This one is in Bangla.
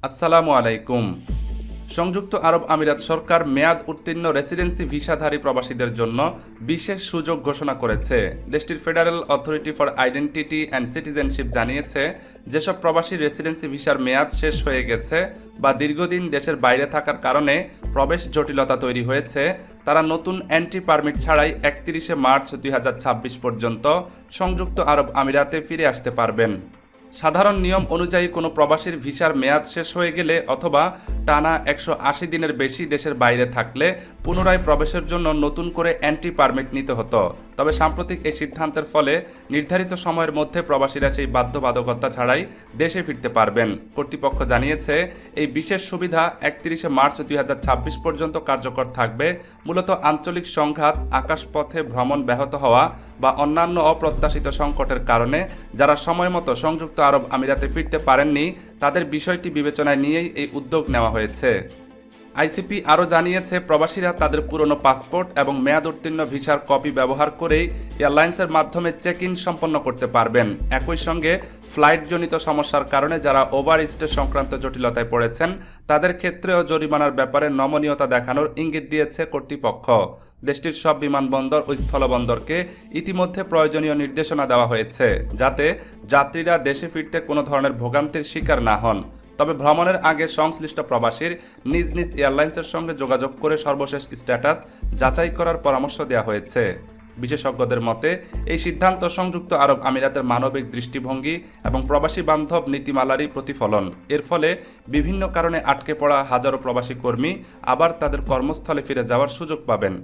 আসসালামু আলাইকুম। সংযুক্ত আরব আমিরাত সরকার মেয়াদ উত্তীর্ণ রেসিডেন্সি ভিসাধারী প্রবাসীদের জন্য বিশেষ সুযোগ ঘোষণা করেছে। দেশটির federal authority for identity and citizenship জানিয়েছে, যেসব প্রবাসী রেসিডেন্সি ভিসার মেয়াদ শেষ হয়ে গেছে বা দীর্ঘদিন দেশের বাইরে থাকার কারণে প্রবেশ জটিলতা তৈরি হয়েছে, তারা নতুন এন্ট্রি পারমিট ছাড়াই 31শে মার্চ 2026 পর্যন্ত সংযুক্ত আরব আমিরাতে ফিরে আসতে পারবেন। সাধারণ নিয়ম অনুযায়ী কোনো প্রবাসীর ভিসার মেয়াদ শেষ হয়ে গেলে অথবা টানা 180 দিনের বেশি দেশের বাইরে থাকলে পুনরায় প্রবেশের জন্য নতুন করে এন্ট্রি পারমিট নিতে হতো। তবে সাম্প্রতিক এই সিদ্ধান্তের ফলে নির্ধারিত সময়ের মধ্যে প্রবাসীরা সেই বাধ্যবাধকতা ছাড়াই দেশে ফিরতে পারবেন। কর্তৃপক্ষ জানিয়েছে, এই বিশেষ সুবিধা 31শে মার্চ 2026 পর্যন্ত কার্যকর থাকবে। মূলত আঞ্চলিক সংঘাত, আকাশপথে ভ্রমণ ব্যাহত হওয়া বা অন্যান্য অপ্রত্যাশিত সংকটের কারণে যারা সময়মতো সংযুক্ত আরব আমিরাতে ফিরতে পারেননি, তাদের বিষয়টি বিবেচনায় নিয়েই এই উদ্যোগ নেওয়া হয়েছে। আইসিপি আরও জানিয়েছে, প্রবাসীরা তাদের পুরনো পাসপোর্ট এবং মেয়াদ উত্তীর্ণ ভিসার কপি ব্যবহার করেই এয়ারলাইন্সের মাধ্যমে চেক ইন সম্পন্ন করতে পারবেন। একই সঙ্গে ফ্লাইটজনিত সমস্যার কারণে যারা ওভার স্টে সংক্রান্ত জটিলতায় পড়েছেন, তাদের ক্ষেত্রেও জরিমানার ব্যাপারে নমনীয়তা দেখানোর ইঙ্গিত দিয়েছে কর্তৃপক্ষ। দেশটির সব বিমানবন্দর ও স্থলবন্দরকে ইতিমধ্যে প্রয়োজনীয় নির্দেশনা দেওয়া হয়েছে, যাতে যাত্রীরা দেশে ফিরতে কোনো ধরনের ভোগান্তির শিকার না হন। তবে ভ্রমণের আগে সংশ্লিষ্ট প্রবাসীর নিজ নিজ এয়ারলাইন্সের সঙ্গে যোগাযোগ করে সর্বশেষ স্ট্যাটাস যাচাই করার পরামর্শ দেওয়া হয়েছে। বিশেষজ্ঞদের মতে, এই সিদ্ধান্ত সংযুক্ত আরব আমিরাতের মানবিক দৃষ্টিভঙ্গি এবং প্রবাসী বান্ধব নীতিমালারই প্রতিফলন। এর ফলে বিভিন্ন কারণে আটকে পড়া হাজারো প্রবাসী কর্মী আবার তাদের কর্মস্থলে ফিরে যাওয়ার সুযোগ পাবেন।